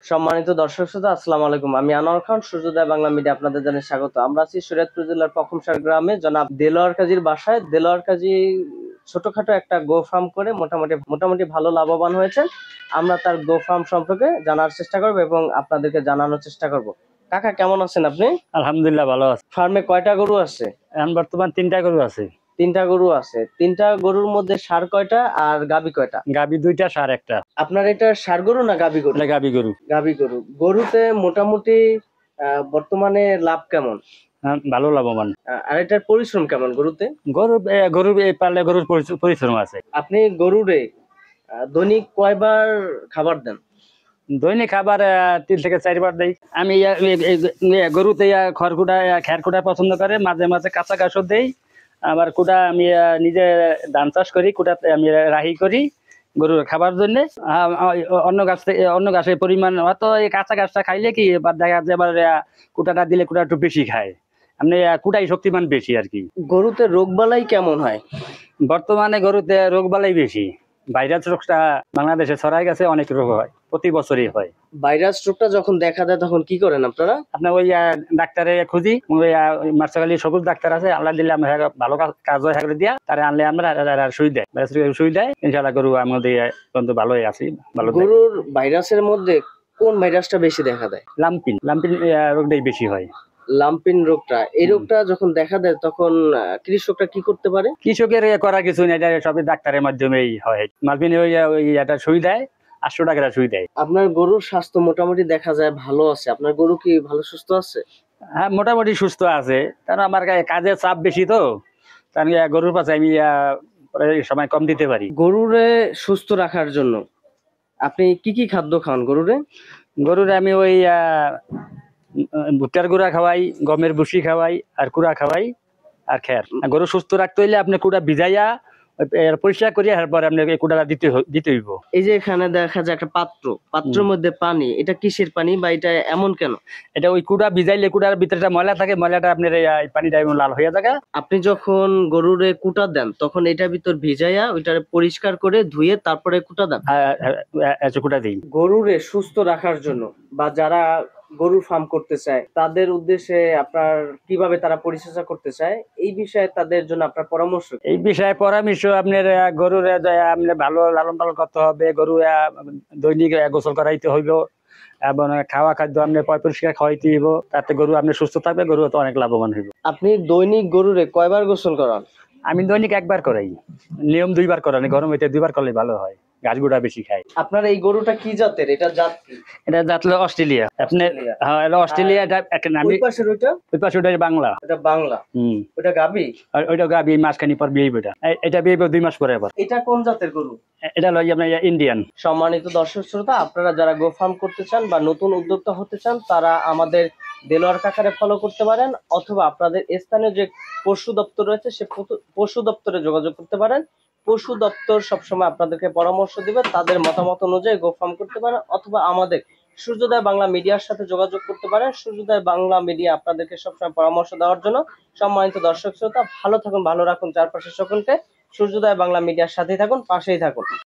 সম্মানিত দর্শক শ্রোতা, আসসালামু আলাইকুম। আমি আনোয়ার খান, সূর্যোদয় বাংলা মিডিয়া আপনাদের জানাই স্বাগত। আমরা আছি শরীয়তপুর জেলার পখমসার গ্রামে জনাব দেলোয়ার কাজীর বাসায়। দেলোয়ার কাজী ছোটখাটো একটা গো ফার্ম করে মোটামুটি ভালো লাভবান হয়েছেন। আমরা তার গো ফার্ম সম্পর্কে জানার চেষ্টা করব এবং আপনাদেরকে জানানোর চেষ্টা করব। কাকা, কেমন আছেন আপনি? আলহামদুলিল্লাহ ভালো আছে। ফার্মে কয়টা গরু আছে? এখন বর্তমান 3টা গরু আছে। 3টা গরু আছে। 3টা গরুর মধ্যে ষাঁড় কয়টা আর গাভী কয়টা? গাভী 2টা, ষাঁড় একটা। আপনার এটা ষাঁড় গরু না গাভী গরু? এটা গাভী গরু। গাভী গরু। গরুতে মোটামুটি বর্তমানে লাভ কেমন? ভালো লাভবান। আর এটার পরিশ্রম কেমন গরুতে? গরু পাললে গরুর পরিশ্রম আছে। আপনি গরুরে দৈনিক কয়বার খাবার দেন? দৈনিক খাবার 3 থেকে 4 বার দেই। আমি গরুতে খড়কুটা খের কুটা পছন্দ করে, মাঝে মাঝে কাঁচা ঘাসও দেই। আবার কুটা আমি নিজে ধান চাষ করি, কুটাতে আমি রাহি করি গরুর খাবার জন্য। অন্য ঘাসের পরিমাণ হয়তো এই কাঁচা ঘাসটা খাইলে কি এবার দেখা যায়, এবার কুটাটা দিলে কুটা একটু বেশি খায়। আপনি কুটাই শক্তিমান বেশি আর কি। গরুতে রোগবালাই কেমন হয়? বর্তমানে গরুতে রোগ বালাই বেশি। ভাইরাস রোগটা বাংলাদেশে ছড়াই গেছে, অনেক রোগ হয়, প্রতি বছরই হয়। ভাইরাস রোগটা যখন দেখা দেয় তখন কি করেন আপনারা? আপনার ওই ডাক্তারে খুঁজি, ওই মার্সাখালী সবুজ ডাক্তার আছে, আল্লাহ দিলে আমরা ভালো কাজ হয় হ্যাঁ দিয়া তারা আনলে আমরা সুই দেয়, সুই দেয়। ইনশাল্লাহ গরু আমাদের পর্যন্ত ভালোই আছি। ভালো। গরুর ভাইরাসের মধ্যে কোন ভাইরাসটা বেশি দেখা দেয়? লাম্পিন রোগটাই বেশি হয়। লাম্পিন রোগটা, এই রোগটা যখন দেখা দেয় তখন কৃষকরা কি করতে পারে? কৃষকের করার কিছু নেই, এটা সবই ডাক্তারের মাধ্যমেই হয়। মালপিন ওই একটা সুই দেয়, 800 টাকা সুই দেয়। আপনার গরুর স্বাস্থ্য মোটামুটি দেখা যায় ভালো আছে। আপনার গরু কি ভালো সুস্থ আছে? হ্যাঁ, মোটামুটি সুস্থ আছে। কারণ আমার কাজের চাপ বেশি, তো কারণ গরুর পাশে আমি সময় কম দিতে পারি। গরুরে সুস্থ রাখার জন্য আপনি কি কি খাদ্য খান গরুরে? গরুরে আমি ওই ভুট্টার গুঁড়া খাওয়াই, গমের ভুসি খাওয়াই, আর কুড়া খাওয়াই, আর খের। গরু সুস্থ রাখতে হইলে আপনি কুড়া ভিজাইয়া পরিষ্কার করিয়া এরপরে আপনি কুড়াটা দিতে হইব। এই যে এখানে দেখা যায় একটা পাত্রের মধ্যে পানি, এটা কিসের পানি বা এটা এমন কেন? এটা ওই কুড়া ভিজাইলে কুড়ার ভিতরে ময়লা থাকে, ময়লাটা আপনার পানিটা লাল হয়ে থাকে। আপনি যখন গরুরে কুটা দেন তখন এটার ভিতর ভিজাইয়া ওইটা পরিষ্কার করে ধুয়ে তারপরে কুটা দেন? কুটা দিই। গরুরে সুস্থ রাখার জন্য বা যারা গরুর ফার্ম করতে চায় তাদের উদ্দেশ্যে আপনার কিভাবে তারা পরিচর্যা করতে চায় এই বিষয়ে তাদের জন্য আপনার পরামর্শ? এই বিষয়ে পরামর্শ আপনার গরুর আপনি ভালো লালন পালন করতে হবে। গরু দৈনিক গোসল করাইতে হইব এবং খাওয়া খাদ্য আপনি পরিষ্কার খাওয়াইতে হইব, তাতে গরু আপনি সুস্থ থাকবে, গরু তো অনেক লাভবান হইব। আপনি দৈনিক গরুরে কয়বার গোসল করান? আমি দৈনিক 1বার করাই, নিয়ম 2বার করানি। গরম হইতে 2বার করলে ভালো হয়, ঘাস গুঁড়া বেশি খায়। আপনার এই গরুটা কি জাতের? এটা জাত কি? এটা জাত হলো অস্ট্রেলিয়া। আপনি হ্যাঁ, এটা অস্ট্রেলিয়া। এটা ওই পাশের ওইটা? ওই পাশে ওটা বাংলা। এটা বাংলা। ওটা গাবি? আর ওইটা গাবি, মাসখানি পর বিয়ে বেটা। এটা বিয়ে 2 মাস পরে আবার। এটা কোন জাতের গরু? এটা লই আপনার ইন্ডিয়ান। সম্মানিত দর্শক শ্রোতা, আপনারা যারা গো ফার্ম করতে চান বা নতুন উদ্যোক্তা হতে চান তারা আমাদের দেলোয়ার কাকারে ফলো করতে পারেন, অথবা আপনাদের স্থানীয় যে পশু দপ্তর রয়েছে সে পশু দপ্তরে যোগাযোগ করতে পারেন। পশু দপ্তর সবসময় আপনাদেরকে পরামর্শ দিবে, তাদের মতামত অনুযায়ী গো ফার্ম করতে পারেন, অথবা আমাদের সূর্যোদয় বাংলা মিডিয়ার সাথে যোগাযোগ করতে পারেন। সূর্যোদয় বাংলা মিডিয়া আপনাদেরকে সবসময় পরামর্শ দেওয়ার জন্য। সম্মানিত দর্শক শ্রোতা, ভালো থাকুন, ভালো রাখুন চারপাশে সকলকে। সূর্যোদয় বাংলা মিডিয়ার সাথেই থাকুন, পাশেই থাকুন।